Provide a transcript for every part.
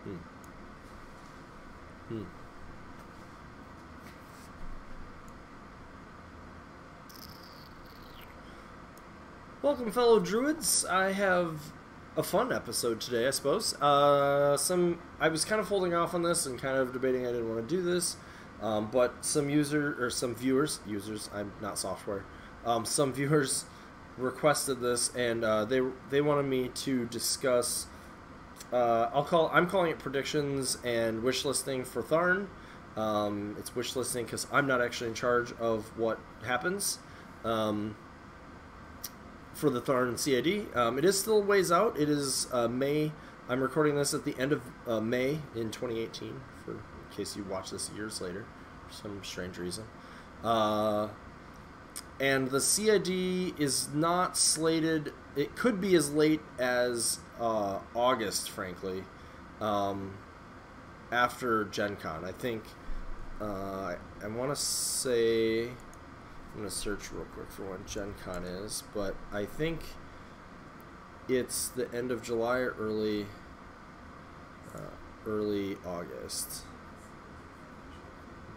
Hmm. Hmm. Welcome, fellow druids. I have a fun episode today, I suppose. I was kind of holding off on this and kind of debating I didn't want to do this, but some viewers, I'm not software. Some viewers requested this, and they wanted me to discuss. I'm calling it predictions and wishlisting for Tharn. It's wishlisting because I'm not actually in charge of what happens. For the Tharn CID. It is still ways out. It is May. I'm recording this at the end of May in 2018, in case you watch this years later for some strange reason. And the CID is not slated. It could be as late as August, frankly, after Gen Con. I think I want to say... I'm going to search real quick for when Gen Con is, but I think it's the end of July or early August.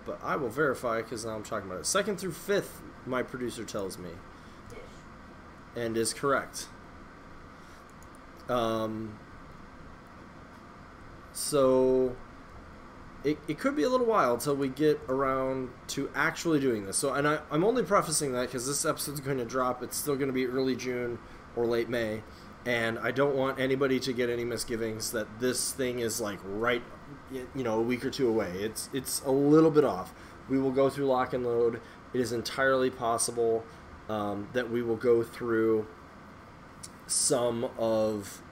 But I will verify because now I'm talking about it. 2nd through 5th, my producer tells me. And is correct. So... It could be a little while until we get around to actually doing this. So, and I'm only prefacing that because this episode's going to drop. It's still going to be early June or late May. And I don't want anybody to get any misgivings that this thing is like right, a week or two away. It's a little bit off. We will go through lock and load. It is entirely possible that we will go through some of...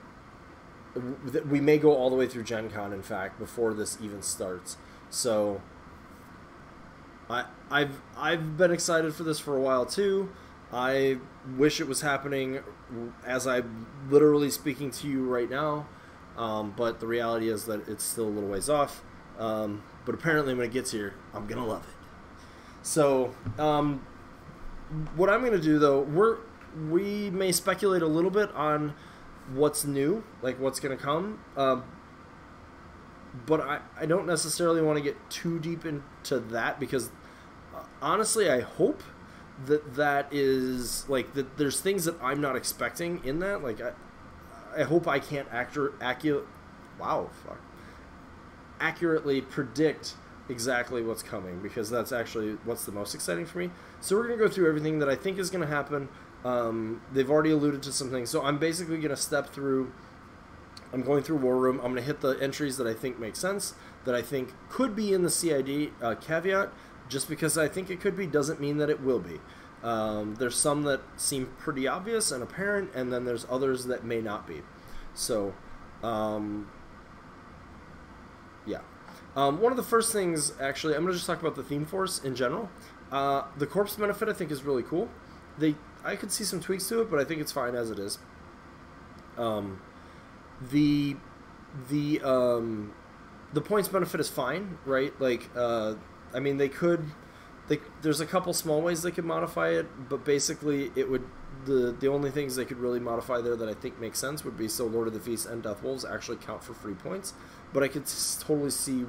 We may go all the way through Gen Con, in fact, before this even starts. So, I've been excited for this for a while too. I wish it was happening as I'm literally speaking to you right now, but the reality is that it's still a little ways off. But apparently, when it gets here, I'm gonna love it. So, what I'm gonna do though, we may speculate a little bit on what's new, like what's going to come, but I don't necessarily want to get too deep into that because honestly I hope that is like that there's things that I'm not expecting in that. Like I hope I can't accurately predict exactly what's coming, because that's actually what's the most exciting for me. So we're going to go through everything that I think is going to happen. They've already alluded to some things, so I'm basically going to step through. I'm going through War Room. I'm going to hit the entries that I think make sense, that I think could be in the CID. Caveat, just because I think it could be doesn't mean that it will be. There's some that seem pretty obvious and apparent, and then there's others that may not be. So, yeah. One of the first things, actually, I'm going to just talk about the theme force in general. The corpse benefit I think is really cool. I could see some tweaks to it, but I think it's fine as it is. The points benefit is fine, right? Like, I mean, there's a couple small ways they could modify it, but basically it would, the only things they could really modify there that I think make sense would be so Lord of the Feast and Death Wolves actually count for free points, but I could totally see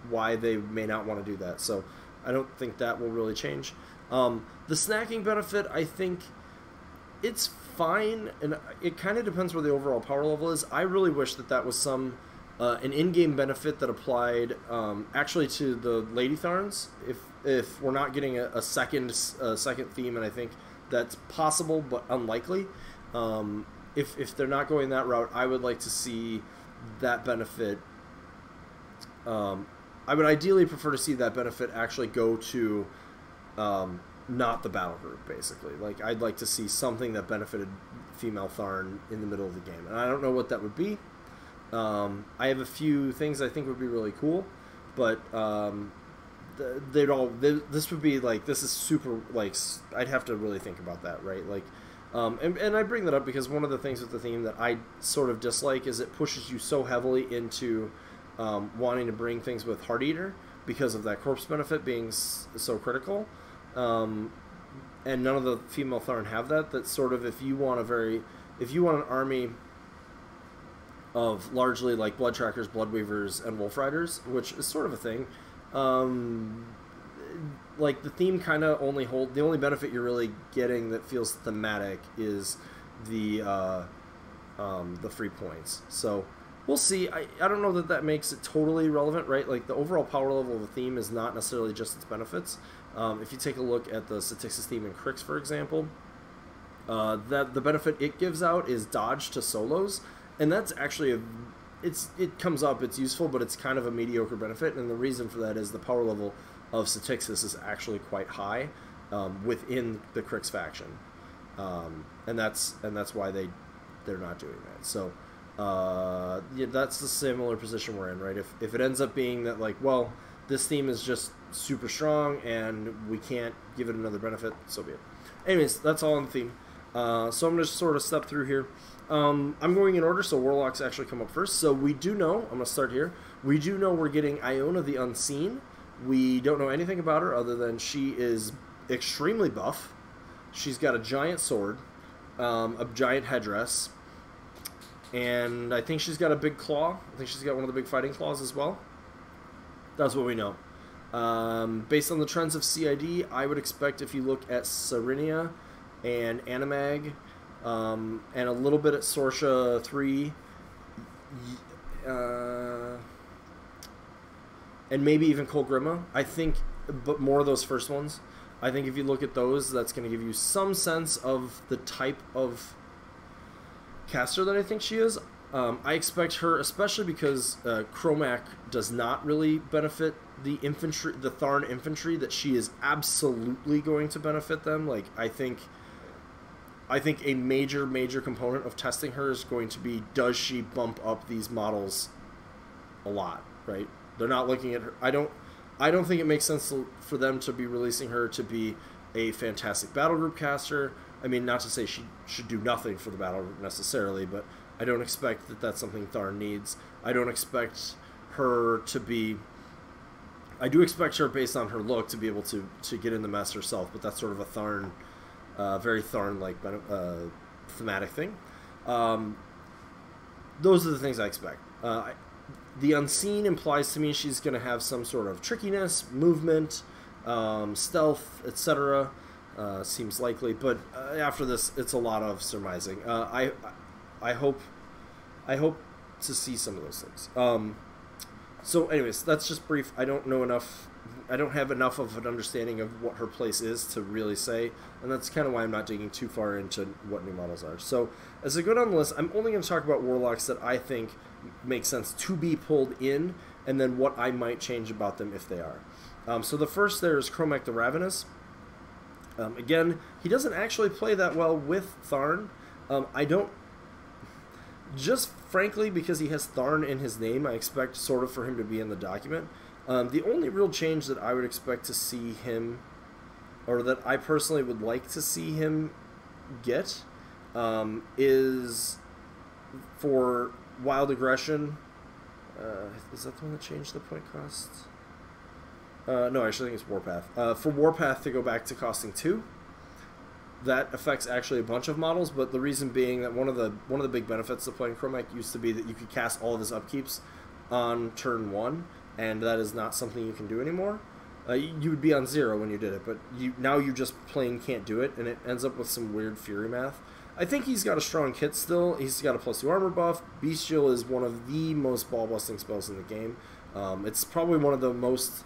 why they may not want to do that, so I don't think that will really change. The snacking benefit, I think it's fine, and it kind of depends where the overall power level is. I really wish that was some an in-game benefit that applied actually to the Lady Tharns. If we're not getting a second theme, and I think that's possible but unlikely. If they're not going that route, I would like to see that benefit. I would ideally prefer to see that benefit actually go to not the battle group, basically. Like, I'd like to see something that benefited female Tharn in the middle of the game, and I don't know what that would be. I have a few things I think would be really cool, but this would be like, this is super, like, I'd have to really think about that, right? Like, and I bring that up because one of the things with the theme that I sort of dislike is it pushes you so heavily into wanting to bring things with Heart Eater because of that corpse benefit being so critical. And none of the female Tharn have that. That's sort of, if you want an army of largely like Blood Trackers, Blood Weavers, and Wolf Riders, which is sort of a thing. Like the theme kind of only the only benefit you're really getting that feels thematic is the free points. So we'll see. I don't know that that makes it totally relevant, right? Like the overall power level of a theme is not necessarily just its benefits. If you take a look at the Statixis theme in Crix, for example, that the benefit it gives out is dodge to solos, and that's actually it comes up, it's useful, but it's kind of a mediocre benefit, and the reason for that is the power level of Statixis is actually quite high within the Crix faction, and that's why they're not doing that. So yeah, that's the similar position we're in, right? If it ends up being that, like, well, this theme is just super strong and we can't give it another benefit, so be it. Anyways, that's all on the theme. So I'm going to sort of step through here. I'm going in order, so Warlocks actually come up first. So we do know, I'm going to start here, we do know we're getting Iona the Unseen. We don't know anything about her other than she is extremely buff. She's got a giant sword, a giant headdress, and I think she's got a big claw. I think she's got one of the big fighting claws as well. That's what we know. Based on the trends of CID, I would expect if you look at Serenia and Animag, and a little bit at Sorsha 3, and maybe even Colgrima, I think, but more of those first ones. I think if you look at those, that's going to give you some sense of the type of caster that I think she is. I expect her, especially because Chromac does not really benefit the infantry, the Tharn infantry, that she is absolutely going to benefit them. Like, I think a major component of testing her is going to be, does she bump up these models a lot, right? They're not looking at her. I don't think it makes sense for them to be releasing her to be a fantastic battle group caster. I mean, not to say she should do nothing for the battle group necessarily, but I don't expect that that's something Tharn needs. I don't expect her to be... I do expect her, based on her look, to be able to get in the mess herself, but that's sort of a Tharn, very Tharn-like thematic thing. Those are the things I expect. The Unseen implies to me she's going to have some sort of trickiness, movement, stealth, etc. Seems likely, but after this, it's a lot of surmising. I hope to see some of those things. So anyways, that's just brief. I don't know enough. I don't have enough of an understanding of what her place is to really say, and that's kind of why I'm not digging too far into what new models are. So as I go down the list, I'm only going to talk about Warlocks that I think make sense to be pulled in, and then what I might change about them if they are. So the first there is Chromac the Ravenous. Again, he doesn't actually play that well with Tharn. I don't... Just frankly, because he has Tharn in his name, I expect sort of for him to be in the document. The only real change that I would expect to see him, or that I personally would like to see him get, is for Wild Aggression. Is that the one that changed the point cost? No, actually I think it's Warpath. For Warpath to go back to costing 2. That affects actually a bunch of models, but the reason being that one of the big benefits of playing Chromac used to be that you could cast all of his upkeeps on turn 1, and that is not something you can do anymore. You would be on 0 when you did it, but now you just plain can't do it, and it ends up with some weird Fury math. I think he's got a strong kit still. He's got a +2 armor buff. Bestial is one of the most ball-busting spells in the game. It's probably one of the most...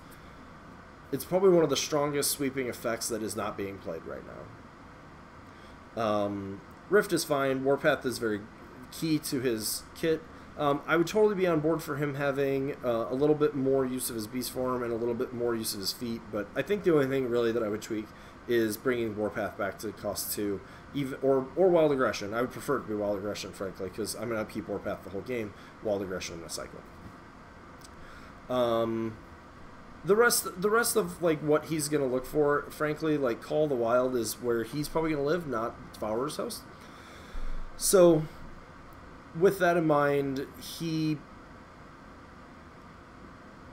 It's probably one of the strongest sweeping effects that is not being played right now. Rift is fine. Warpath is very key to his kit. I would totally be on board for him having a little bit more use of his beast form and a little bit more use of his feet, but I think the only thing really that I would tweak is bringing Warpath back to cost 2, or Wild Aggression. I would prefer it to be Wild Aggression, frankly, because I'm going to keep Warpath the whole game, Wild Aggression in a cycle. The rest of like what he's gonna look for, frankly, like Call of the Wild is where he's probably gonna live, not Devourer's Host. So, with that in mind,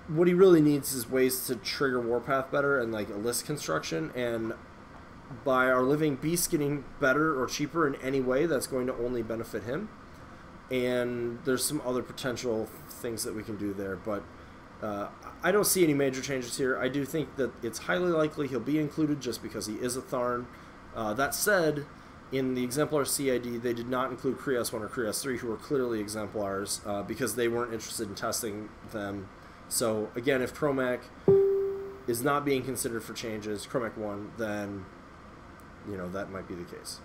what he really needs is ways to trigger Warpath better and like a list construction. And by our living beast getting better or cheaper in any way, that's going to only benefit him. and there's some other potential things that we can do there, but I don't see any major changes here. I do think that it's highly likely he'll be included just because he is a Tharn. That said, in the Exemplar CID, they did not include Kree S1 or Kree S3, who were clearly Exemplars, because they weren't interested in testing them. So, again, if Chromac is not being considered for changes, Chromac 1, then, you know, that might be the case.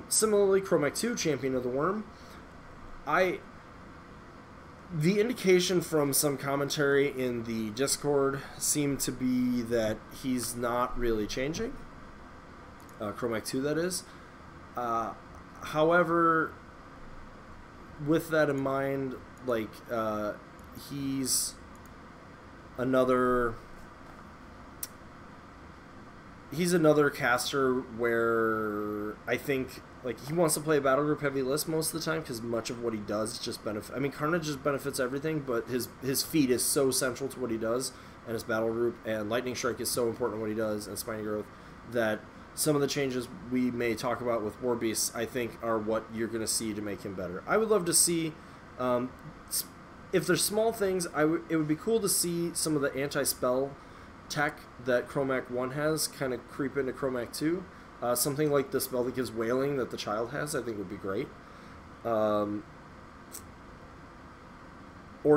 Similarly, Chromac 2, Champion of the Worm. The indication from some commentary in the Discord seemed to be that he's not really changing. Chromac 2, that is. However, with that in mind, like, he's another caster where I think, like, he wants to play a battle group heavy list most of the time because much of what he does just benefits. I mean, Carnage just benefits everything, but his feat is so central to what he does, and his battle group, and Lightning Strike is so important to what he does, and Spiny Growth, that some of the changes we may talk about with War Beasts, I think, are what you're going to see to make him better. I would love to see, if there's small things, it would be cool to see some of the anti-spell tech that Chromac 1 has kind of creep into Chromac 2. Something like the spell that gives Wailing that the child has, I think would be great. Or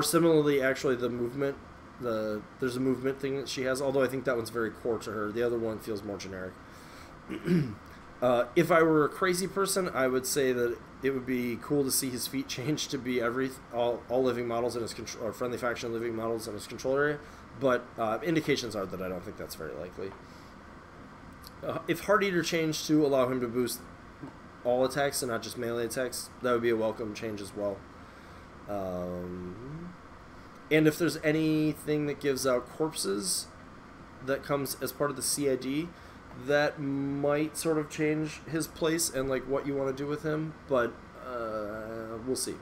similarly, actually, the movement. There's a movement thing that she has, although I think that one's very core to her. The other one feels more generic. If I were a crazy person, I would say that it would be cool to see his feat change to be all living models in his control, or friendly faction living models in his control area. But indications are that I don't think that's very likely. If Heart Eater changed to allow him to boost all attacks and not just melee attacks, that would be a welcome change as well. And if there's anything that gives out corpses that comes as part of the CID, that might sort of change his place and like what you want to do with him, but we'll see.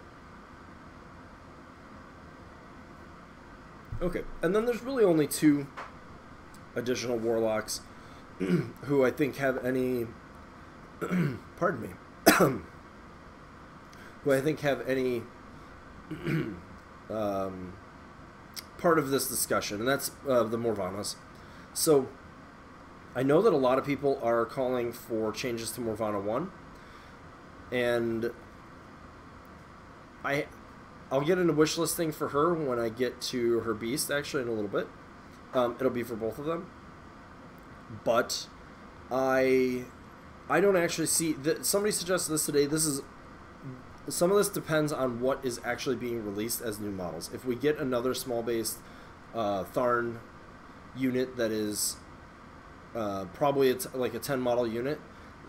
Okay, and then there's really only 2 additional Warlocks who I think have any pardon me who I think have any part of this discussion, and that's the Morvanas. So I know that a lot of people are calling for changes to Morvana 1, and I'll get into wishlisting for her when I get to her beast, actually, in a little bit. It'll be for both of them. But I don't actually see that. Somebody suggested this today. Some of this depends on what is actually being released as new models. If we get another small-based Tharn unit that is probably like a 10 model unit,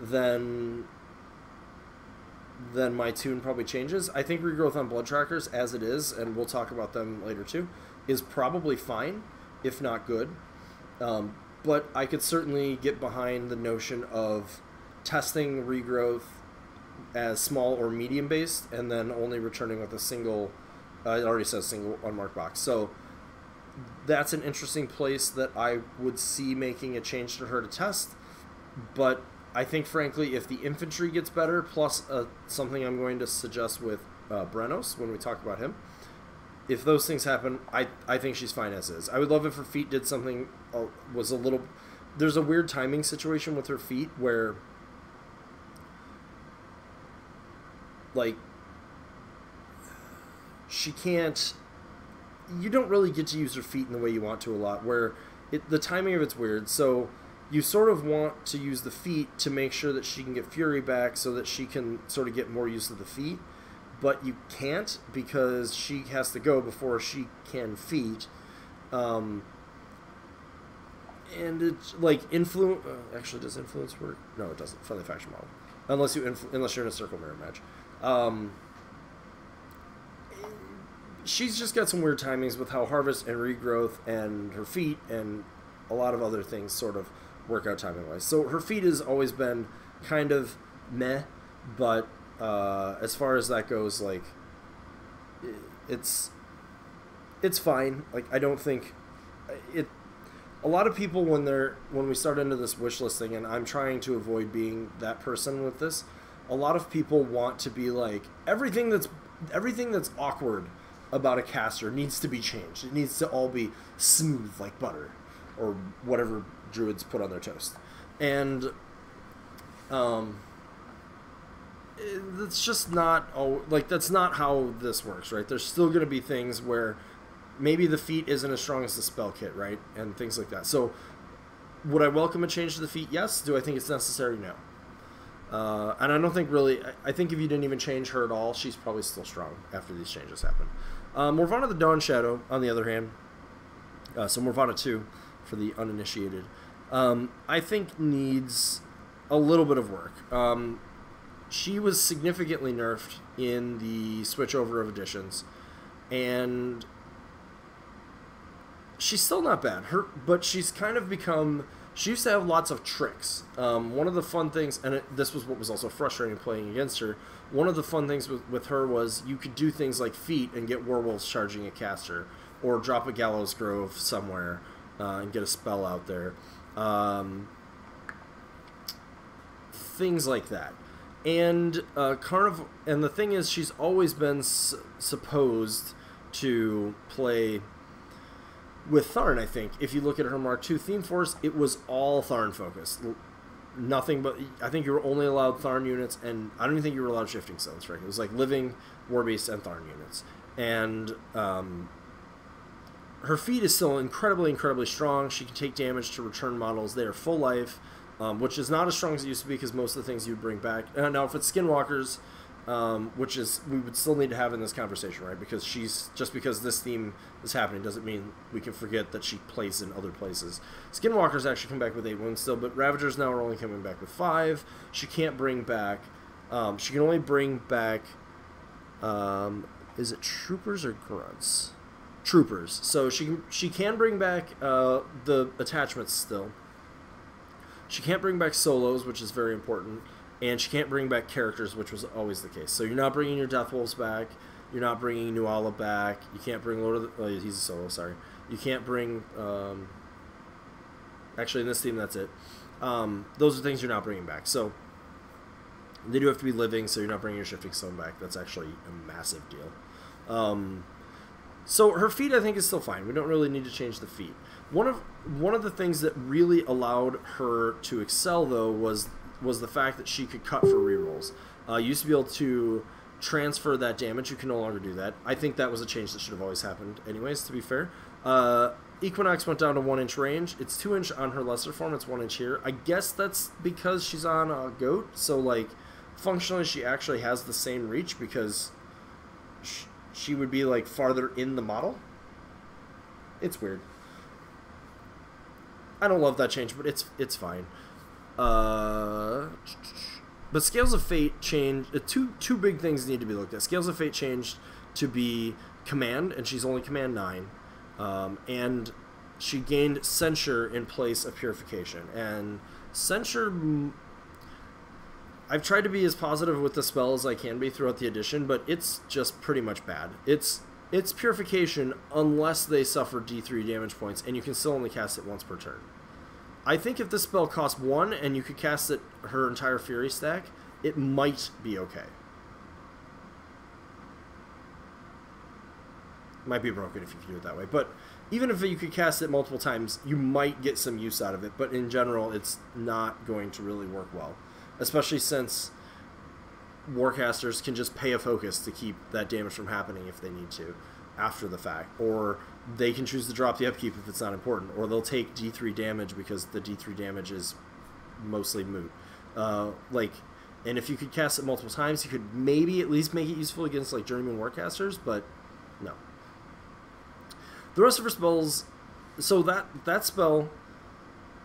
then my tune probably changes. I think regrowth on blood trackers as it is, and we'll talk about them later too, is probably fine, if not good. But I could certainly get behind the notion of testing regrowth as small or medium based, and then only returning with a single, it already says single unmarked box. So that's an interesting place that I would see making a change to her to test. But I think, frankly, if the infantry gets better, plus something I'm going to suggest with Brenos when we talk about him, if those things happen, I think she's fine as is. I would love if her feet did something, was a little... There's a weird timing situation with her feet where, like, she can't... You don't really get to use her feet in the way you want to a lot, where the timing of it's weird. So you sort of want to use the feet to make sure that she can get Fury back so that she can sort of get more use of the feet. But you can't, because she has to go before she can feet. And it's like influence. Actually, does influence work? No, it doesn't. Friendly faction model, unless you're in a circle mirror match. She's just got some weird timings with how harvest and regrowth and her feet and a lot of other things sort of work out timing wise. So her feet has always been kind of meh, but as far as that goes, like, it's fine. Like, I don't think it. A lot of people, when we start into this wish listing, and I'm trying to avoid being that person with this, a lot of people want to be like, everything that's awkward about a caster needs to be changed. It needs to all be smooth like butter, or whatever druids put on their toast. And it's just not, like, that's not how this works, right? There's still going to be things where maybe the feat isn't as strong as the spell kit, right? And things like that. So would I welcome a change to the feat? Yes. Do I think it's necessary? No. And I don't think really, I think if you didn't even change her at all, she's probably still strong after these changes happen. Morvana the Dawn Shadow, on the other hand, so Morvana 2 for the uninitiated, I think needs a little bit of work. She was significantly nerfed in the switchover of editions, and she's still not bad. But she's kind of become... She used to have lots of tricks. One of the fun things, and this was what was also frustrating playing against her, one of the fun things with her was you could do things like feat and get werewolves charging a caster, or drop a Gallows Grove somewhere and get a spell out there. Things like that. And and the thing is, she's always been supposed to play with Tharn, I think. If you look at her Mark II theme force, it was all Tharn focused. Nothing but... I think you were only allowed Tharn units, and I don't even think you were allowed shifting stones, right? It was like living, Warbeast, and Tharn units. And her feat is still incredibly, incredibly strong. She can take damage to return models. They are full life, which is not as strong as it used to be because most of the things you'd bring back... now, if it's Skinwalkers... which is we would still need to have in this conversation, right? Because just because this theme is happening doesn't mean we can forget that she plays in other places. Skinwalkers actually come back with 8 wounds still, but Ravagers now are only coming back with 5. She can't bring back... she can only bring back... is it Troopers or Grunts? Troopers. So she can bring back the attachments still. She can't bring back solos, which is very important. And she can't bring back characters, which was always the case. So you're not bringing your Deathwolves back. You're not bringing Nuala back. You can't bring Lord of the... Oh, he's a solo, sorry. You can't bring... actually, in this team, that's it. Those are things you're not bringing back. So they do have to be living, so you're not bringing your Shifting Stone back. That's actually a massive deal. So her feat, I think, is still fine. We don't really need to change the feat. One of the things that really allowed her to excel, though, was the fact that she could cut for rerolls. You used to be able to transfer that damage. You can no longer do that. I think that was a change that should have always happened anyways, to be fair. Equinox went down to 1-inch range. It's 2-inch on her lesser form. It's 1-inch here. I guess that's because she's on a goat. So, like, functionally she actually has the same reach because she would be, like, farther in the model. It's weird. I don't love that change, but it's fine. But Scales of Fate changed. Two big things need to be looked at. Scales of Fate changed to be command, and she's only command 9. And she gained Censure in place of Purification. And Censure, I've tried to be as positive with the spell as I can be throughout the edition, but it's just pretty much bad. It's Purification unless they suffer D3 damage points, and you can still only cast it once per turn. I think if this spell costs 1 and you could cast it her entire Fury stack, it might be okay. Might be broken if you can do it that way. But even if you could cast it multiple times, you might get some use out of it. But in general, it's not going to really work well. Especially since Warcasters can just pay a focus to keep that damage from happening if they need to after the fact. Or they can choose to drop the upkeep if it's not important. Or they'll take D3 damage because the D3 damage is mostly moot. And if you could cast it multiple times, you could maybe at least make it useful against like Journeyman Warcasters, but no. The rest of her spells, so that spell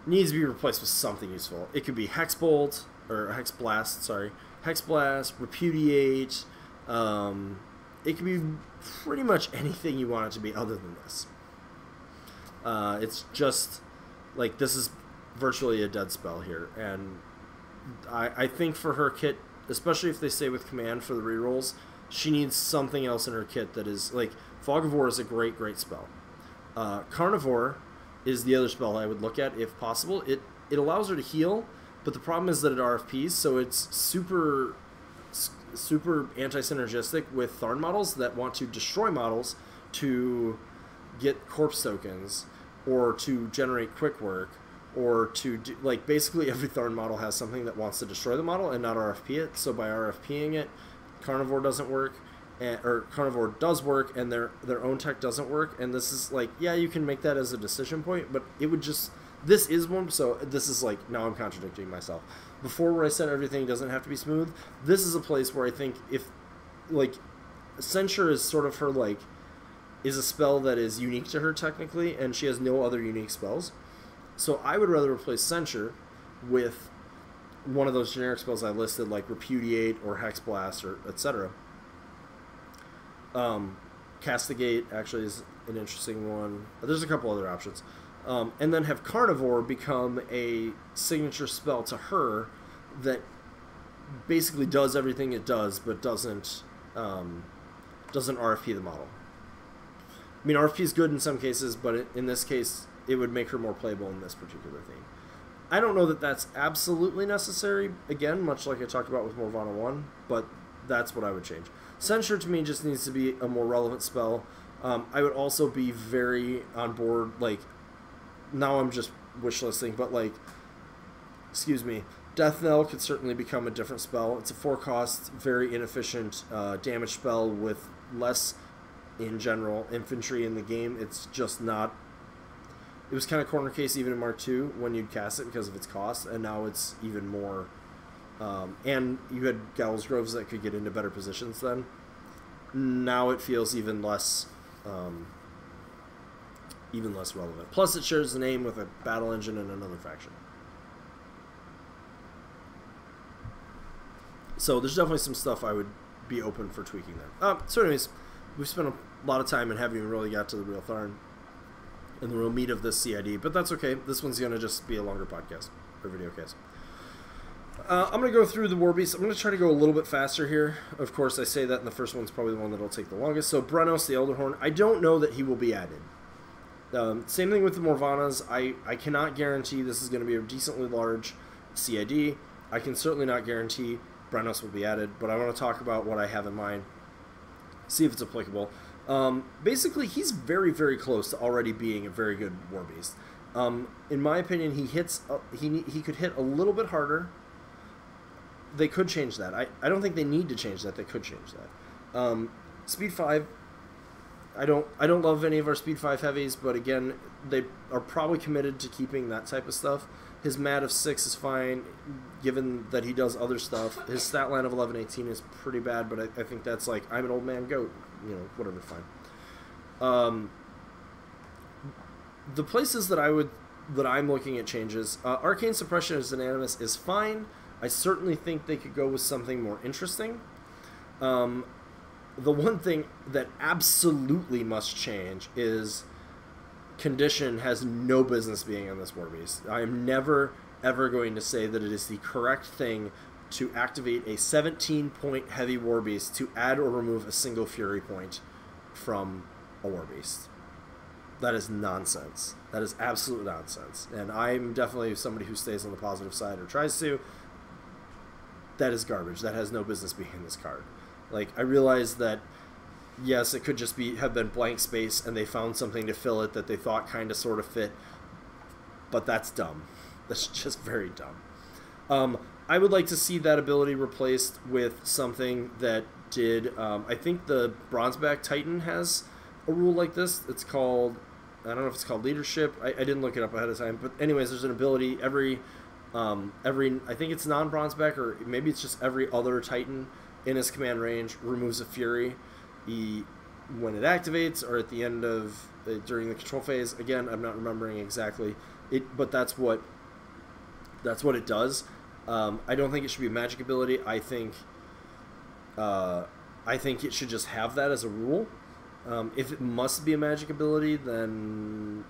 needs to be replaced with something useful. It could be Hexbolt, or Hex Blast, sorry. Hex Blast, Repudiate, it could be pretty much anything you want it to be other than this. It's just, like, this is virtually a dead spell here, and I think for her kit, especially if they stay with command for the rerolls, she needs something else in her kit that is, like, Fog of War is a great, great spell. Carnivore is the other spell I would look at if possible. It allows her to heal, but the problem is that it RFPs, so it's super super anti-synergistic with Tharn models that want to destroy models to get corpse tokens or to generate quick work or to do, like, basically every Tharn model has something that wants to destroy the model and not RFP it. So by RFPing it, Carnivore doesn't work, or Carnivore does work and their own tech doesn't work. And this is like, yeah, you can make that as a decision point, but it would just, this is one, so this is like, now I'm contradicting myself. Before, where I said everything doesn't have to be smooth, this is a place where I think if, like, Censure is sort of her, like, is a spell that is unique to her technically, and she has no other unique spells. So I would rather replace Censure with one of those generic spells I listed, like Repudiate or Hex Blast or etc. Castigate actually is an interesting one. There's a couple other options. And then have Carnivore become a signature spell to her that basically does everything it does, but doesn't RFP the model. I mean, RFP is good in some cases, but in this case, it would make her more playable in this particular theme. I don't know that that's absolutely necessary, again, much like I talked about with Morvana 1, but that's what I would change. Censure, to me, just needs to be a more relevant spell. I would also be very on board, like, now I'm just wishlisting, but, like, excuse me, Death Knell could certainly become a different spell. It's a 4-cost, very inefficient damage spell with less, in general, infantry in the game. It's just not... It was kind of corner case even in Mark II when you'd cast it because of its cost, and now it's even more... and you had Gallows Groves that could get into better positions then. Now it feels even less relevant. Plus it shares the name with a battle engine and another faction. So there's definitely some stuff I would be open for tweaking there. So anyways, we've spent a lot of time and haven't even really got to the real Tharn and the real meat of this CID, but that's okay. This one's going to just be a longer podcast or video case. I'm going to go through the War Beasts. I'm going to try to go a little bit faster here. Of course, I say that, and the first one's probably the one that'll take the longest. So Brenos, the Elderhorn, I don't know that he will be added. Same thing with the Morvanas. I cannot guarantee this is going to be a decently large CID. I can certainly not guarantee Brenos will be added, but I want to talk about what I have in mind, see if it's applicable. Basically, he's very, very close to already being a very good War Beast. In my opinion, he hits. He could hit a little bit harder. They could change that. I don't think they need to change that. They could change that. Speed 5. I don't love any of our Speed 5 heavies, but again, they are probably committed to keeping that type of stuff. His mat of 6 is fine, given that he does other stuff. His stat line of 11-18 is pretty bad, but I think that's like, I'm an old man goat. You know, whatever, fine. The places that I'm looking at changes, Arcane Suppression as an Animus is fine. I certainly think they could go with something more interesting. The one thing that absolutely must change is Condition has no business being on this War Beast. I am never, ever going to say that it is the correct thing to activate a 17-point heavy War Beast to add or remove a single Fury point from a War Beast. That is nonsense. That is absolute nonsense. And I'm definitely somebody who stays on the positive side or tries to. That is garbage. That has no business being in this card. Like, I realize that, yes, it could just have been blank space and they found something to fill it that they thought kind of sort of fit, but that's dumb. That's just very dumb. I would like to see that ability replaced with something that did, I think the Bronzeback Titan has a rule like this. It's called, I don't know if it's called Leadership. I didn't look it up ahead of time, but anyways, there's an ability every, I think it's non-Bronzeback, or maybe it's just every other Titan in his command range removes a Fury. When it activates or at the end of during the control phase. Again, I'm not remembering exactly it, but that's what it does. I don't think it should be a magic ability. I think it should just have that as a rule. If it must be a magic ability, then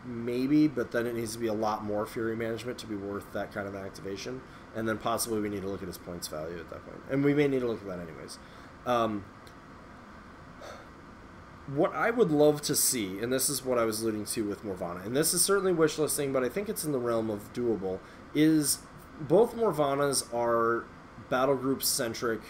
maybe, but then it needs to be a lot more Fury management to be worth that kind of activation. And then possibly we need to look at his points value at that point. And we may need to look at that anyways. What I would love to see, and this is what I was alluding to with Morvana, and this is certainly wishlisting, but I think it's in the realm of doable, is both Morvanas are battle group centric.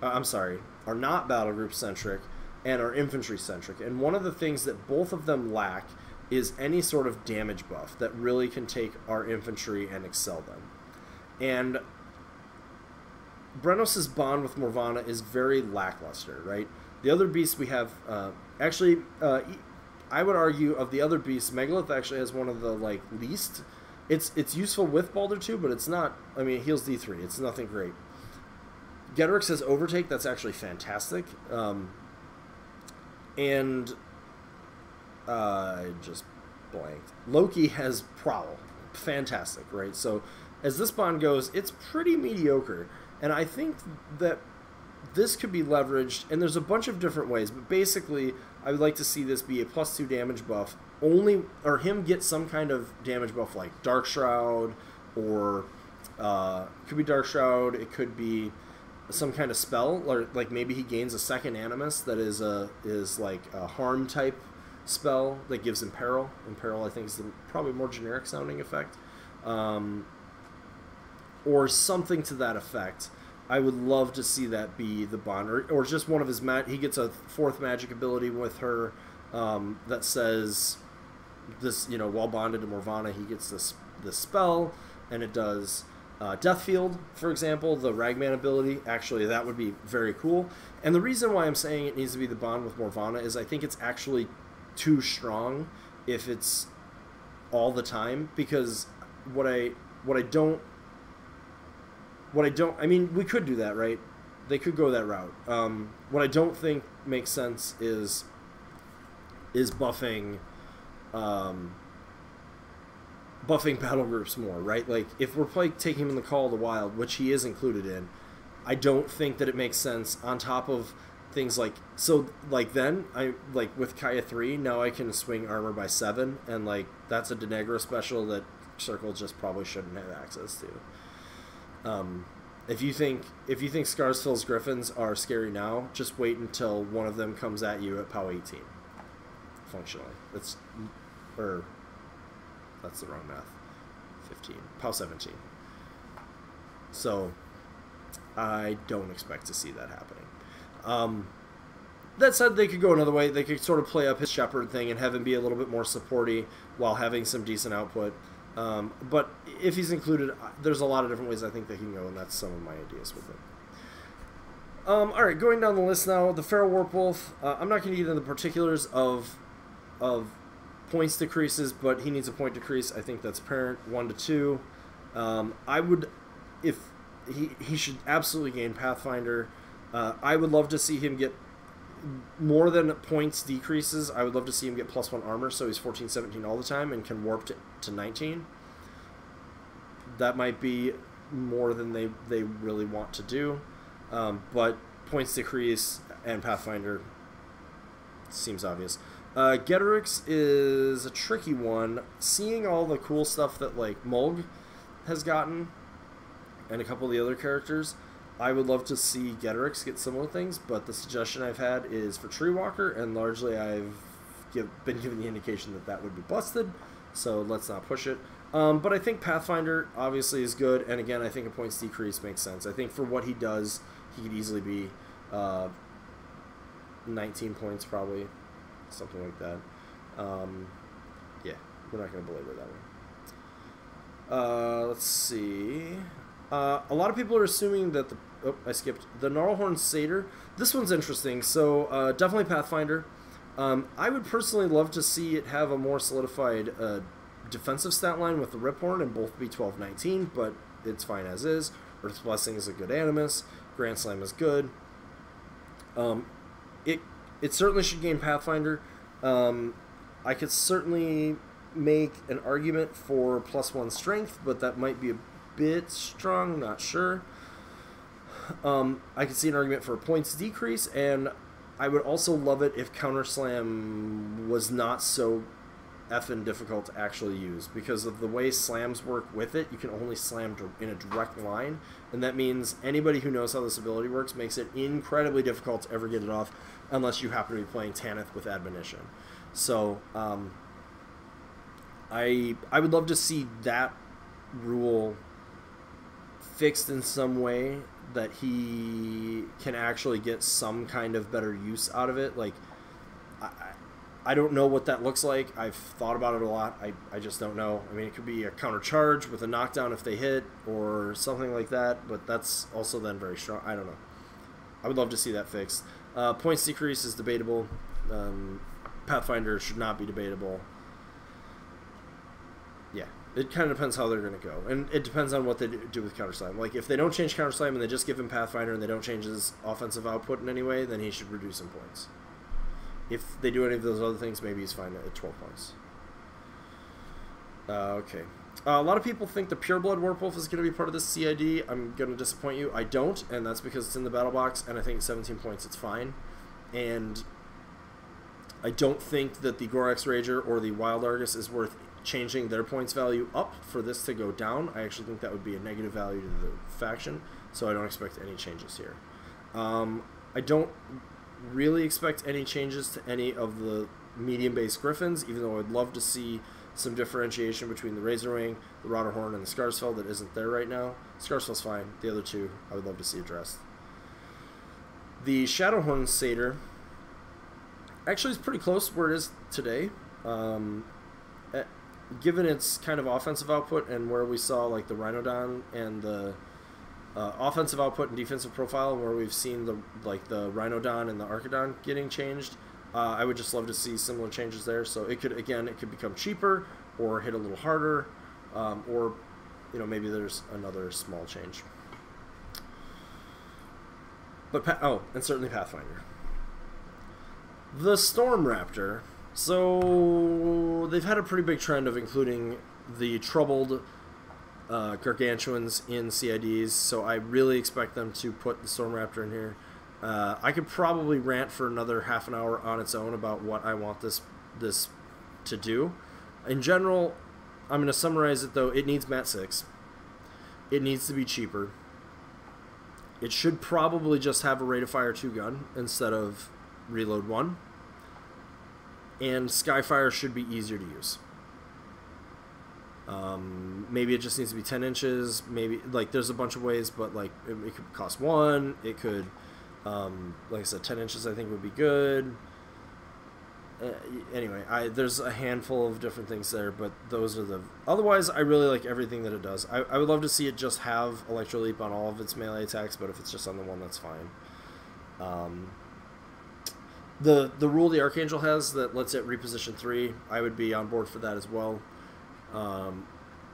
I'm sorry, are not battle group centric and are infantry centric. And one of the things that both of them lack is any sort of damage buff that really can take our infantry and excel them. And Brenos' bond with Morvana is very lackluster, right? The other beasts we have, I would argue of the other beasts, Megalith actually has one of the like least. It's useful with Baldur 2, but it's not. I mean, it heals D3. It's nothing great. Getorix has Overtake. That's actually fantastic. I just blanked. Loki has Prowl. Fantastic, right? So as this bond goes, it's pretty mediocre. And I think that this could be leveraged, and there's a bunch of different ways, but basically I would like to see this be a +2 damage buff, or him get some kind of damage buff like Dark Shroud, or it could be Dark Shroud, it could be some kind of spell, or like maybe he gains a second Animus that is like a harm type spell that gives Imperil. Imperil I think is the probably more generic sounding effect. Or something to that effect. I would love to see that be the bond, or just one of his he gets a 4th magic ability with her that says this, you know, while bonded to Morvana, he gets this spell, and it does Death Field, for example, the Ragman ability. Actually, that would be very cool. And the reason why I'm saying it needs to be the bond with Morvana is I think it's actually too strong if it's all the time, because I mean, we could do that, right? They could go that route. What I don't think makes sense is buffing battle groups more, right? Like, if we're taking him in the Call of the Wild, which he is included in, I don't think that it makes sense on top of things like, so, like, then, with Kaya 3, now I can swing armor by 7, and, like, that's a Denegra special that Circle just probably shouldn't have access to. If you think Scarsfill's Griffins are scary now, just wait until one of them comes at you at POW 18. Functionally, that's the wrong math. 15, POW 17. So I don't expect to see that happening. That said, they could go another way. They could sort of play up his Shepherd thing and have him be a little bit more supporty while having some decent output. But if he's included, there's a lot of different ways I think they can go, and that's some of my ideas with it. Alright, going down the list now, the Feral Warpwolf. I'm not going to get into the particulars of points decreases, but he needs a point decrease. I think that's apparent, 1 to 2. He should absolutely gain Pathfinder. I would love to see him get more than points decreases. I would love to see him get +1 armor, so he's 14, 17 all the time and can warp to 19. That might be more than they really want to do, but points decrease and Pathfinder seems obvious. Getorix is a tricky one. Seeing all the cool stuff that like Mulg has gotten and a couple of the other characters, I would love to see Getorix get similar things, but the suggestion I've had is for Treewalker, and largely I've been given the indication that would be busted, so let's not push it. But I think Pathfinder obviously is good, and again, I think a points decrease makes sense. I think for what he does, he could easily be 19 points probably, something like that. Yeah, we're not going to belabor that one. Let's see. A lot of people are assuming that the Gnarlhorn Satyr. This one's interesting. So definitely Pathfinder. I would personally love to see it have a more solidified defensive stat line with the Riphorn and both be 12-19, but it's fine as is. Earth's Blessing is a good Animus. Grand Slam is good. It certainly should gain Pathfinder. I could certainly make an argument for +1 strength, but that might be a bit strong, not sure. I could see an argument for a points decrease, and I would also love it if Counter Slam was not so effing difficult to actually use, because of the way slams work with it. You can only slam in a direct line, and that means anybody who knows how this ability works makes it incredibly difficult to ever get it off unless you happen to be playing Tanith with Admonition. So I would love to see that rule fixed in some way that he can actually get some kind of better use out of it. Like, I don't know what that looks like. I've thought about it a lot. I just don't know. I mean, it could be a counter charge with a knockdown if they hit or something like that, but that's also then very strong. I don't know. I would love to see that fixed. Points decrease is debatable. Pathfinder should not be debatable. Yeah, it kind of depends how they're going to go. And it depends on what they do with Counter Slam. Like, if they don't change Counter Slam and they just give him Pathfinder and they don't change his offensive output in any way, then he should reduce some points. If they do any of those other things, maybe he's fine at 12 points. Okay. A lot of people think the Pureblood Warpwolf is going to be part of this CID. I'm going to disappoint you. I don't, and that's because it's in the battle box, and I think 17 points, it's fine. And I don't think that the Gorax Rager or the Wild Argus is worth changing their points value up for this to go down. I actually think that would be a negative value to the faction, so I don't expect any changes here. I don't really expect any changes to any of the medium-based Griffins, even though I'd love to see some differentiation between the Razorwing, the Rotterhorn, and the Scarsfell that isn't there right now. Scarsfell's fine. The other two I would love to see addressed. The Shadowhorn Satyr actually is pretty close where it is today. Given its kind of offensive output and where we saw like the Rhinodon and the offensive output and defensive profile, where we've seen the Rhinodon and the Archidon getting changed, I would just love to see similar changes there. So it could become cheaper or hit a little harder, or maybe there's another small change. But and certainly Pathfinder. The Storm Raptor. So they've had a pretty big trend of including the troubled gargantuans in CIDs, so I really expect them to put the Storm Raptor in here. I could probably rant for another half an hour on its own about what I want this to do. In general, I'm going to summarize it though. It needs Mat 6. It needs to be cheaper. It should probably just have a rate of fire 2 gun instead of reload 1. And Skyfire should be easier to use. Maybe it just needs to be 10 inches. Maybe, like, there's a bunch of ways, but, like, it could cost 1. It could, like I said, 10 inches I think would be good. Anyway, there's a handful of different things there, but those are the... Otherwise, I really like everything that it does. I would love to see it just have Electro Leap on all of its melee attacks, but if it's just on the one, that's fine. The rule the Archangel has that lets it reposition 3, I would be on board for that as well.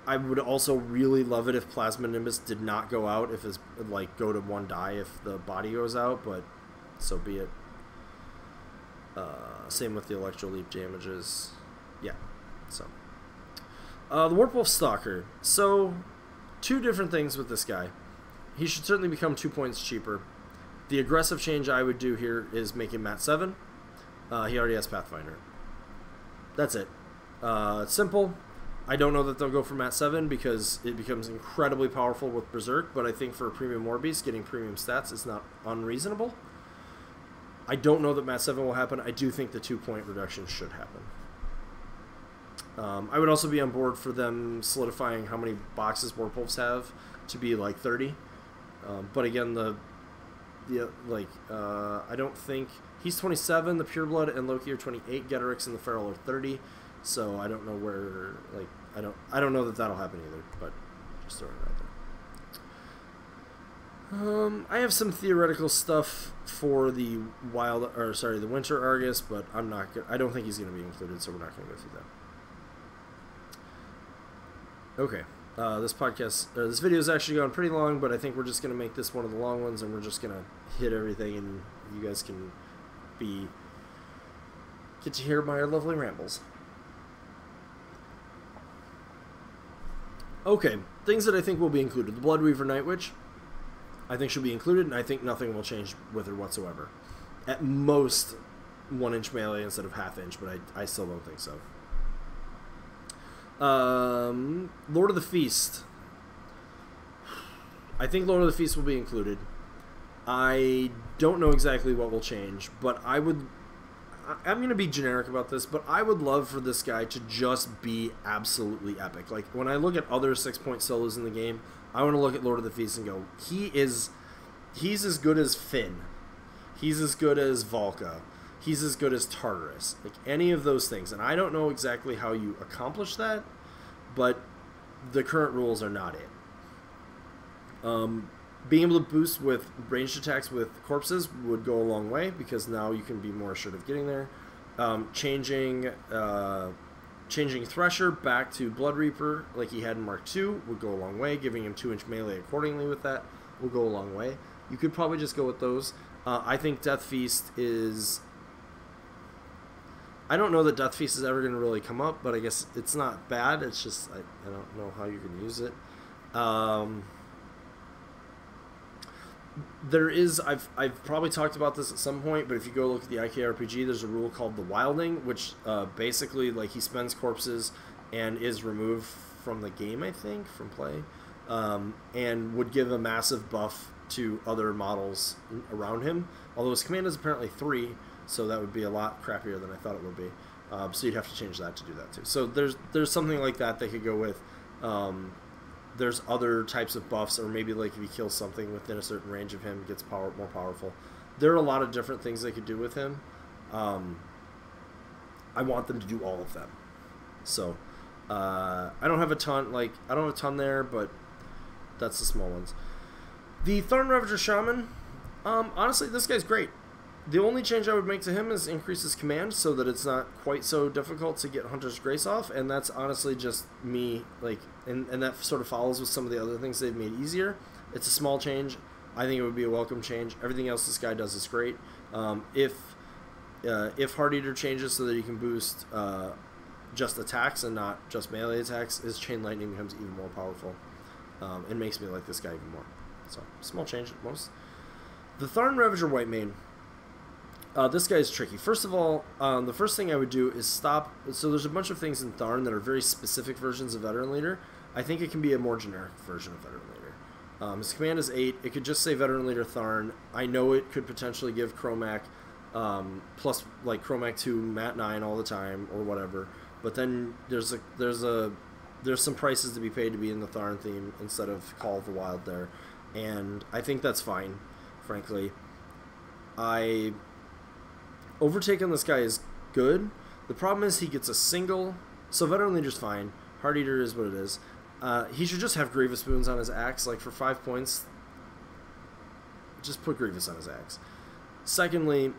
I would also really love it if Plasma Nimbus did not go out, if it's like go to 1 die if the body goes out, but so be it. Same with the Electro Leap damages. Yeah, so. The Warpwolf Stalker. So, 2 different things with this guy. He should certainly become 2 points cheaper. The aggressive change I would do here is make him Mat 7. He already has Pathfinder. That's it. It's simple. I don't know that they'll go for Mat 7 because it becomes incredibly powerful with Berserk, but I think for a premium War Beast, getting premium stats is not unreasonable. I don't know that Mat 7 will happen. I do think the 2-point reduction should happen. I would also be on board for them solidifying how many boxes Warpwolves have to be like 30. But again, I don't think... He's 27, the Pureblood and Loki are 28, Getorix and the Feral are 30. So I don't know where, like, I don't know that that'll happen either, but just throwing it out there. I have some theoretical stuff for the the Winter Argus, but I don't think he's going to be included, so we're not going to go through that. Okay. This video is actually gone pretty long, but I think we're just going to make this one of the long ones, and we're just going to hit everything, and you guys can get to hear my lovely rambles. Okay, things that I think will be included. The Bloodweaver Night Witch, I think should be included, and I think nothing will change with her whatsoever. At most, 1-inch melee instead of half-inch, but I still don't think so. Lord of the Feast. I think Lord of the Feast will be included. I don't know exactly what will change, but I'm going to be generic about this, but I would love for this guy to just be absolutely epic. Like, when I look at other 6-point solos in the game, I want to look at Lord of the Feast and go, he is he's as good as Finn. He's as good as Valka. He's as good as Tartarus. Like, any of those things. And I don't know exactly how you accomplish that, but the current rules are not it. Being able to boost with ranged attacks with corpses would go a long way, because now you can be more assured of getting there. Changing Thresher back to Blood Reaper like he had in Mark II would go a long way. Giving him 2-inch melee accordingly with that will go a long way. You could probably just go with those. I think Death Feast is... I don't know that Death Feast is ever going to really come up, but I guess it's not bad. It's just, I don't know how you can use it. There is, I've probably talked about this at some point, but if you go look at the IKRPG, there's a rule called the Wilding, which basically, like, he spends corpses and is removed from the game, I think, from play, and would give a massive buff to other models around him. Although his command is apparently 3, so that would be a lot crappier than I thought it would be. So you'd have to change that to do that too. So there's something like that they could go with. There's other types of buffs, or maybe like if he kills something within a certain range of him, it gets more powerful. There are a lot of different things they could do with him. I want them to do all of them. So I don't have a ton there, but that's the small ones. The Tharn Ravager Shaman, honestly, this guy's great. The only change I would make to him is increase his command so that it's not quite so difficult to get Hunter's Grace off, and that's honestly just me, like, and that sort of follows with some of the other things they've made easier. It's a small change. I think it would be a welcome change. Everything else this guy does is great. If Heart Eater changes so that he can boost just attacks and not just melee attacks, his Chain Lightning becomes even more powerful. It makes me like this guy even more. So, small change at most. The Tharn Ravager White Mane. This guy is tricky. First of all, the first thing I would do is stop. So there's a bunch of things in Tharn that are very specific versions of Veteran Leader. I think it can be a more generic version of Veteran Leader. His command is 8. It could just say Veteran Leader Tharn. I know it could potentially give Chromac plus, like, Chromac 2 Mat 9 all the time or whatever. But then there's some prices to be paid to be in the Tharn theme instead of Call of the Wild there. And I think that's fine, frankly. Overtake on this guy is good. The problem is he gets a single. So Veteran Leader's fine. Heart Eater is what it is. He should just have Grievous Wounds on his axe, like, for 5 points. Just put Grievous on his axe. Secondly,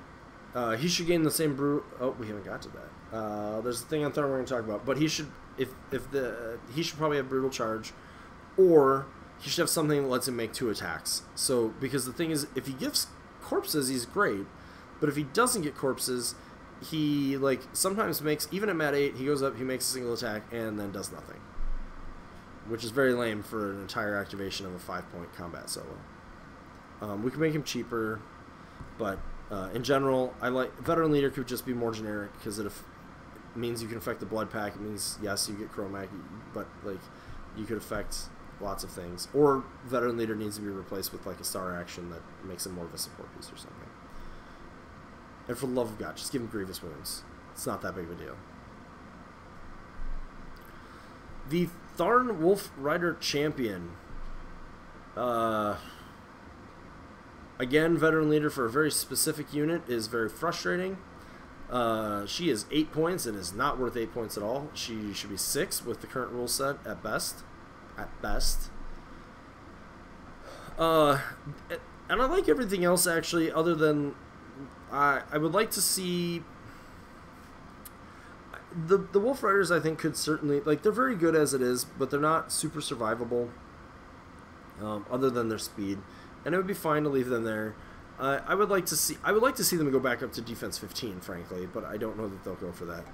he should gain the same brew. Oh, we haven't got to that. There's a thing on Tharn we're going to talk about, but he should, he should probably have Brutal Charge, or he should have something that lets him make 2 attacks. So, because the thing is, if he gives corpses, he's great. But if he doesn't get corpses, he, like, sometimes makes, even at Mat 8, he goes up, he makes a single attack, and then does nothing. Which is very lame for an entire activation of a 5-point combat solo. We can make him cheaper, but in general, I like, Veteran Leader could just be more generic, because it means you can affect the Blood Pack. It means, yes, you get Chromac, but, like, you could affect lots of things. Or Veteran Leader needs to be replaced with, like, a star action that makes him more of a support piece or something. And for the love of God, just give him Grievous Wounds. It's not that big of a deal. The Tharn Wolf Rider Champion. Again, Veteran Leader for a very specific unit is very frustrating. She is 8 points and is not worth 8 points at all. She should be 6 with the current rule set at best. At best. And I like everything else, actually, other than... I would like to see the Wolf Riders. I think could certainly, like, they're very good as it is, but they're not super survivable. Other than their speed, and it would be fine to leave them there. I would like to see them go back up to defense 15, frankly, but I don't know that they'll go for that.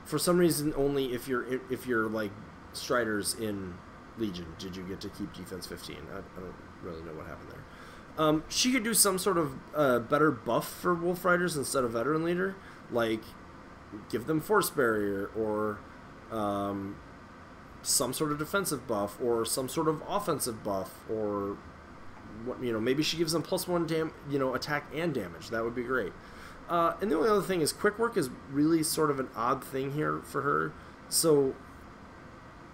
For some reason, only if you're like Striders in Legion did you get to keep defense 15. I don't really know what happened there. She could do some sort of better buff for Wolf Riders instead of Veteran Leader, like give them Force Barrier, or some sort of defensive buff, or some sort of offensive buff, or maybe she gives them +1 attack and damage. That would be great. And the only other thing is Quick Work is really sort of an odd thing here for her. So,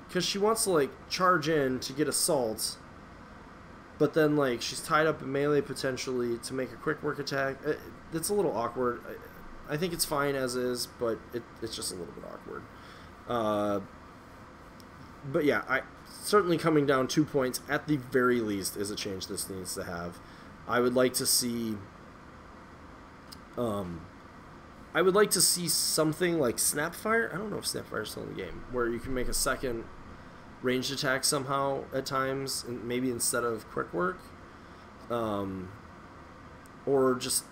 because she wants to, like, charge in to get Assault, but then like she's tied up in melee potentially to make a quick work attack. It's a little awkward. I think it's fine as is, but it's just a little bit awkward. But yeah, certainly coming down 2 points at the very least is a change this needs to have. I would like to see something like Snapfire. I don't know if Snapfire is still in the game, where you can make a second ranged attack somehow at times, and maybe instead of quick work, or just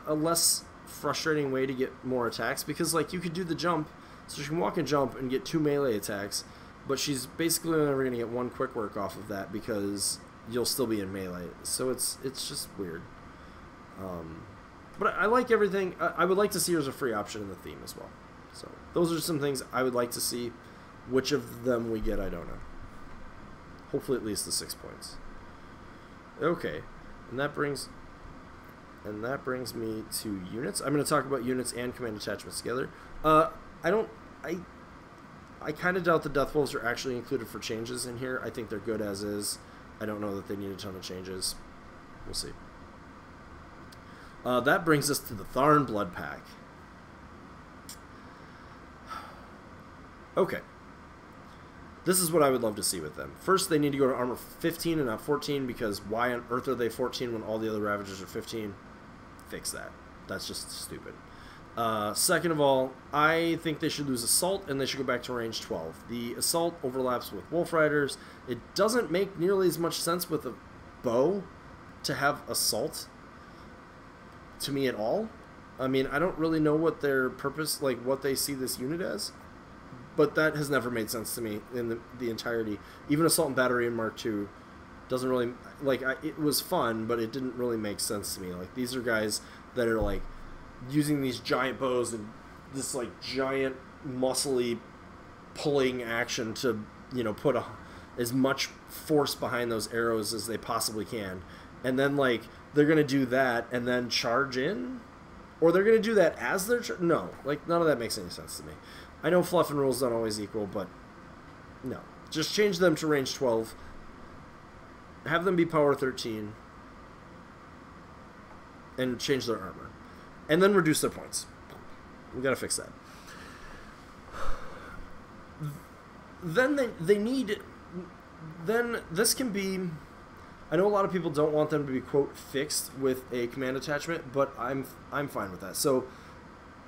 a less frustrating way to get more attacks, because like you could do the jump, so she can walk and jump and get 2 melee attacks, but she's basically never going to get 1 quick work off of that because you'll still be in melee. So it's just weird. But I like everything. I would like to see her as a free option in the theme as well. So those are some things I would like to see. Which of them we get, I don't know. Hopefully at least the 6 points. Okay, and that brings me to units. I'm going to talk about units and command attachments together. I kind of doubt the Death Wolves are actually included for changes in here. I think they're good as is. I don't know that they need a ton of changes. We'll see. That brings us to the Tharn Blood Pack. Okay. This is what I would love to see with them. First, they need to go to armor 15 and not 14, because why on earth are they 14 when all the other Ravagers are 15? Fix that. That's just stupid. Second of all, I think they should lose Assault, and they should go back to range 12. The Assault overlaps with Wolf Riders. It doesn't make nearly as much sense with a bow to have Assault, to me, at all. I mean, I don't really know what their purpose, like what they see this unit as, but that has never made sense to me in the entirety. Even Assault and Battery in Mark II doesn't really, like, it was fun, but it didn't really make sense to me. Like, these are guys that are, like, using these giant bows and this, like, giant, muscly pulling action to, you know, put as much force behind those arrows as they possibly can. And then, like, they're going to do that and then charge in? Or they're going to do that as they're... No. Like, none of that makes any sense to me. I know fluff and rules don't always equal, but no. Just change them to range 12. Have them be power 13. And change their armor. And then reduce their points. We got to fix that. Then they need... Then this can be... I know a lot of people don't want them to be, quote, fixed with a command attachment, but I'm fine with that. So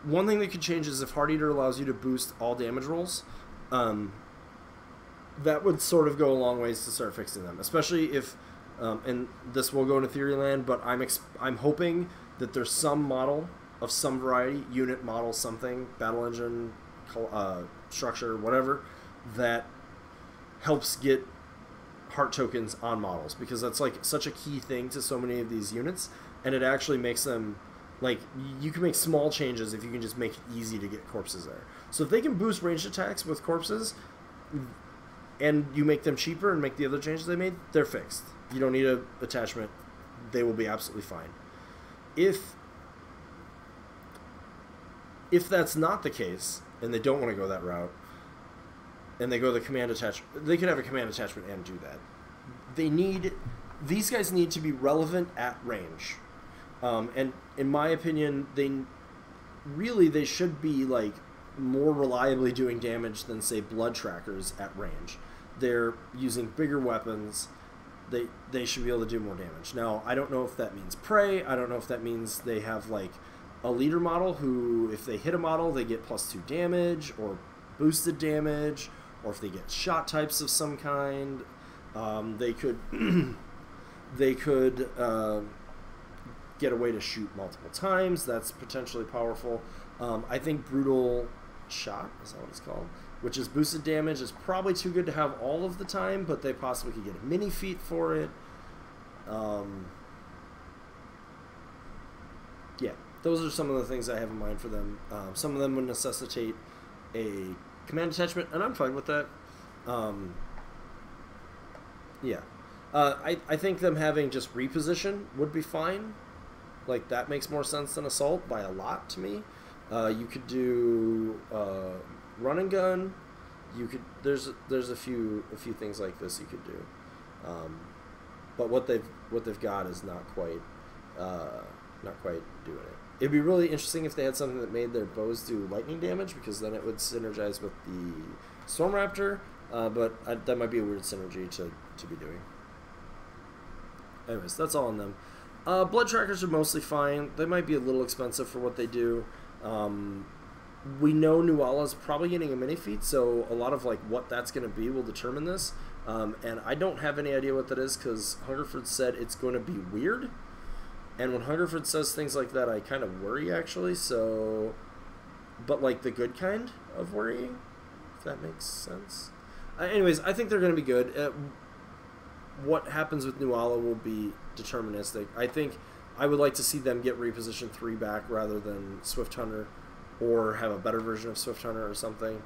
one thing they could change is if Heart Eater allows you to boost all damage rolls, that would sort of go a long ways to start fixing them. Especially if, and this will go into theory land, but I'm hoping that there's some model of some variety, unit model, something, battle engine, structure, whatever, that helps get heart tokens on models, because that's like such a key thing to so many of these units, and it actually makes them, like, you can make small changes if you can just make it easy to get corpses there. So if they can boost ranged attacks with corpses and you make them cheaper and make the other changes they made, they're fixed. You don't need an attachment. They will be absolutely fine. If that's not the case and they don't want to go that route, and they go the command attachment, they could have a command attachment and do that. These guys need to be relevant at range. And in my opinion, they should be, like, more reliably doing damage than, say, blood trackers at range. They're using bigger weapons. They should be able to do more damage. Now, I don't know if that means prey. I don't know if that means they have, like, a leader model who, if they hit a model, they get +2 damage or boosted damage, or if they get shot types of some kind. They could get a way to shoot multiple times. That's potentially powerful. I think Brutal Shot, is that what it's called? Which is boosted damage, is probably too good to have all of the time, but they possibly could get a mini feat for it. Yeah, those are some of the things I have in mind for them. Some of them would necessitate a command attachment, and I'm fine with that. Yeah. I think them having just reposition would be fine. Like, that makes more sense than assault by a lot to me. You could do run and gun. You could there's a few things like this you could do. but what they've got is not quite doing it. It'd be really interesting if they had something that made their bows do lightning damage, because then it would synergize with the Storm Raptor. But that might be a weird synergy to be doing. Anyways, that's all on them. Blood trackers are mostly fine. They might be a little expensive for what they do. We know Nuala's probably getting a mini feat, so a lot of like what that's going to be will determine this. And I don't have any idea what that is, because Hungerford said it's going to be weird. And when Hungerford says things like that, I kind of worry, actually. So, but like the good kind of worrying, if that makes sense. Anyways, I think they're going to be good. What happens with Nuala will be deterministic. I think I would like to see them get Reposition 3 back rather than Swift Hunter, or have a better version of Swift Hunter or something.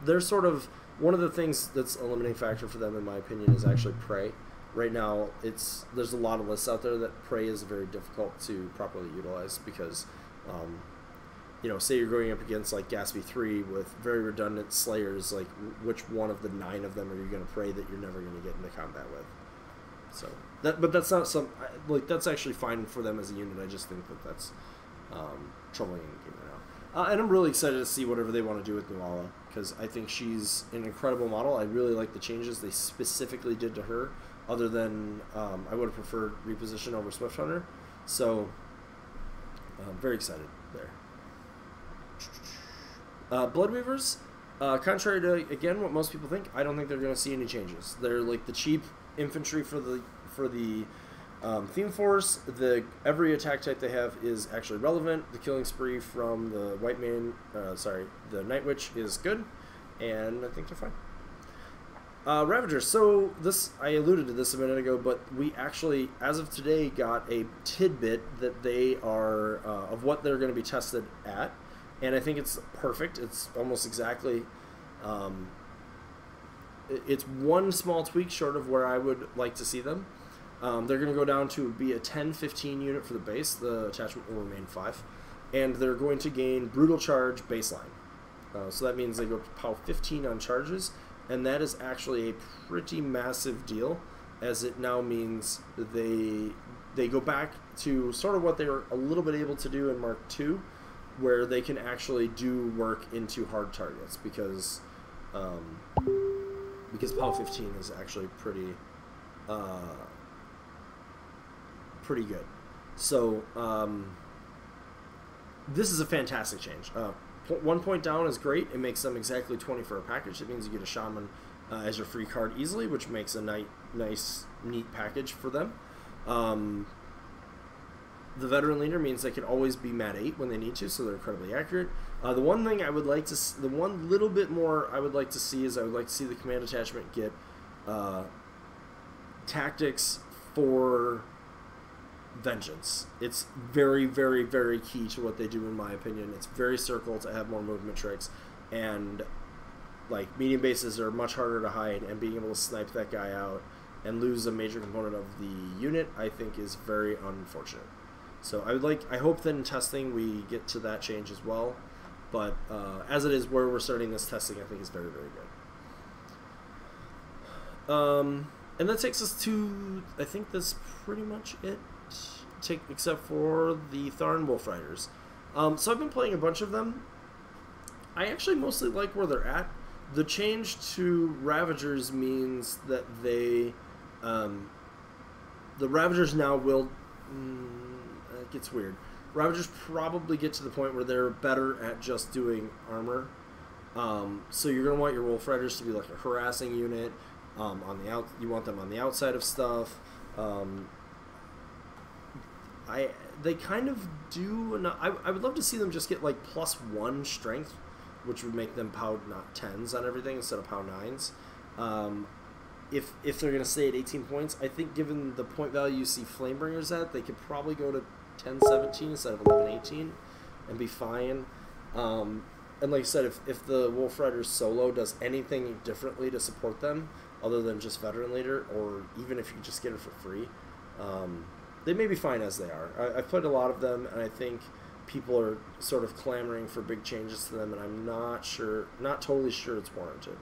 They're sort of... One of the things that's a limiting factor for them, in my opinion, is actually Prey. Right now, there's a lot of lists out there that Prey is very difficult to properly utilize, because, you know, say you're going up against like Gatsby 3 with very redundant Slayers, like which one of the 9 of them are you going to Prey that you're never going to get into combat with? So, but that's not that's actually fine for them as a unit. I just think that that's troubling in the game right now. And I'm really excited to see whatever they want to do with Nuala, because I think she's an incredible model. I really like the changes they specifically did to her, other than I would have preferred Reposition over Swift Hunter. So, I'm very excited there. Bloodweavers, contrary to, again, what most people think, I don't think they're going to see any changes. They're like the cheap infantry for the Theme Force. Every attack type they have is actually relevant. The Killing Spree from the the Night Witch is good, and I think they're fine. Ravagers. So I alluded to this a minute ago, but we actually, as of today, got a tidbit that they are of what they're going to be tested at, and I think it's perfect. It's almost exactly. It's one small tweak short of where I would like to see them. They're going to go down to be a 10-15 unit for the base. The attachment will remain 5. And they're going to gain Brutal Charge baseline. So that means they go POW 15 on charges. And that is actually a pretty massive deal, as it now means they go back to sort of what they were a little bit able to do in Mark II, where they can actually do work into hard targets, because POW 15 is actually pretty good. So this is a fantastic change. 1 point down is great. It makes them exactly 20 for a package. It means you get a Shaman as your free card easily, which makes a nice, neat package for them. The Veteran Leader means they can always be Mat 8 when they need to, so they're incredibly accurate. The one thing I would like to, the one little bit more I would like to see is I would like to see the command attachment get tactics for Vengeance. It's very, very, very key to what they do, in my opinion. It's very circle to have more movement tricks, and like medium bases are much harder to hide, and being able to snipe that guy out and lose a major component of the unit, I think, is very unfortunate. So I hope that in testing we get to that change as well. But as it is, where we're starting this testing, I think is very, very good. And that takes us to, I think that's pretty much it, except for the Tharn Wolf Riders. So I've been playing a bunch of them. I actually mostly like where they're at. The change to Ravagers means that the Ravagers now will... it gets weird. Ravagers probably get to the point where they're better at just doing armor. So you're going to want your Wolf Riders to be like a harassing unit. You want them on the outside of stuff. They kind of do enough. I would love to see them just get like +1 strength, which would make them POW not 10s on everything instead of POW 9s. If they're going to stay at 18 points, I think given the point value you see Flamebringers at, they could probably go to 10-17 instead of 11-18 and be fine. And like I said, if the Wolf Rider solo does anything differently to support them, other than just Veteran Leader, or even if you just get it for free, they may be fine as they are. I've played a lot of them, and I think people are sort of clamoring for big changes to them, and I'm not totally sure it's warranted.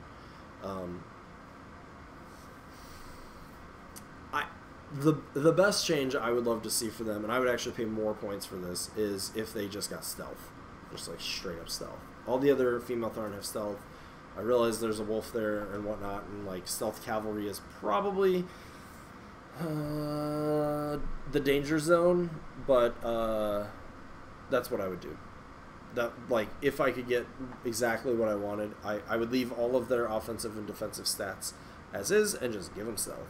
The best change I would love to see for them, and I would actually pay more points for this, is if they just got stealth. Just like straight up stealth. All the other female Tharn have stealth. I realize there's a wolf there and whatnot, and like stealth cavalry is probably the danger zone, but that's what I would do. That, like, if I could get exactly what I wanted, I would leave all of their offensive and defensive stats as is and just give them stealth.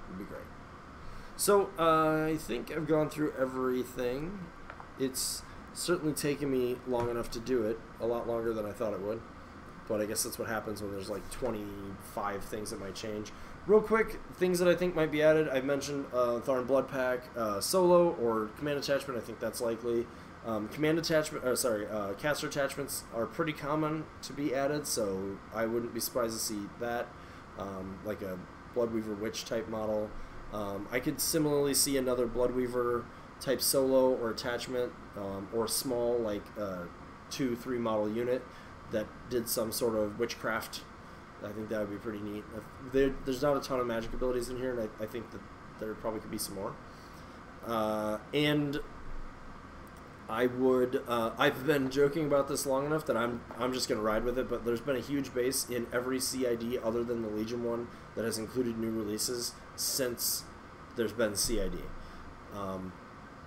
It'd be great. So, I think I've gone through everything. It's certainly taken me long enough to do it, a lot longer than I thought it would. But I guess that's what happens when there's like 25 things that might change. Real quick, things that I think might be added. I mentioned Tharn Blood Pack solo or command attachment. I think that's likely. Caster attachments are pretty common to be added, so I wouldn't be surprised to see that, like a Bloodweaver Witch type model. I could similarly see another Bloodweaver type solo or attachment, or small, like 2-3 model unit that did some sort of witchcraft. I think that would be pretty neat. There's not a ton of magic abilities in here, and I think that there probably could be some more. And I would. I've been joking about this long enough that I'm just gonna ride with it. But there's been a huge base in every CID other than the Legion one that has included new releases since there's been CID.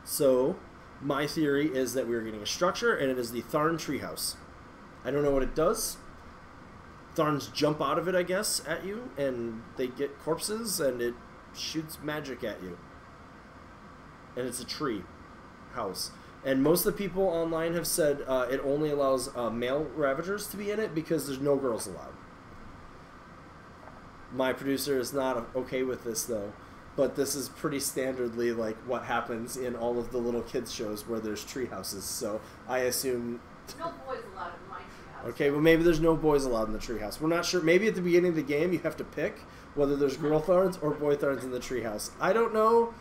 So my theory is that we're getting a structure, and it is the Tharn Treehouse. I don't know what it does. Tharns jump out of it, I guess, at you, and they get corpses, and it shoots magic at you. And it's a tree house. And most of the people online have said it only allows male Ravagers to be in it because there's no girls allowed. My producer is not okay with this, though. But this is pretty standardly like what happens in all of the little kids shows where there's tree houses. So I assume... No boys allowed in my treehouse. Okay, well maybe there's no boys allowed in the treehouse. We're not sure. Maybe at the beginning of the game you have to pick whether there's girl Tharns or boy Tharns in the treehouse. I don't know.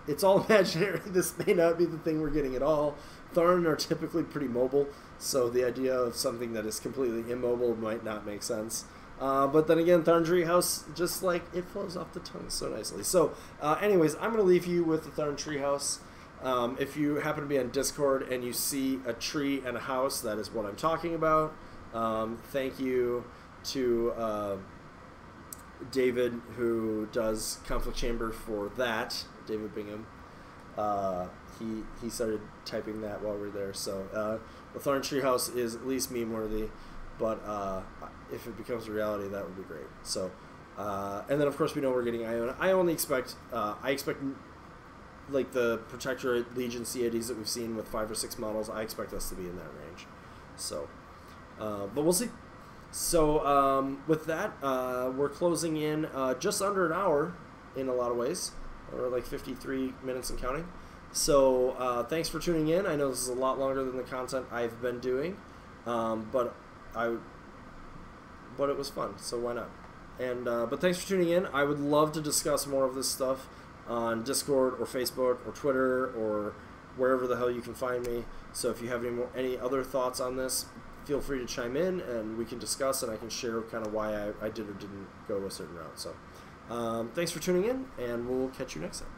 It's all imaginary. This may not be the thing we're getting at all. Tharn are typically pretty mobile, so the idea of something that is completely immobile might not make sense. But then again, Tharn Treehouse, just like, it flows off the tongue so nicely. So, anyways, I'm going to leave you with the Tharn Treehouse. If you happen to be on Discord and you see a tree and a house, that is what I'm talking about. Thank you to David, who does Conflict Chamber for that. David Bingham. He started typing that while we were there. So the Tharn Treehouse is at least meme-worthy, but if it becomes a reality, that would be great. So, and then of course we know we're getting Iona. I only expect I expect like the Protectorate Legion CIDs that we've seen with 5 or 6 models. I expect us to be in that range. So, but we'll see. So with that, we're closing in just under an hour in a lot of ways. Or like 53 minutes and counting. So thanks for tuning in. I know this is a lot longer than the content I've been doing, but it was fun, so why not? And but thanks for tuning in. I would love to discuss more of this stuff on Discord or Facebook or Twitter or wherever the hell you can find me. So if you have any other thoughts on this, feel free to chime in and we can discuss, and I can share kind of why I did or didn't go a certain route. So. Thanks for tuning in, and we'll catch you next time.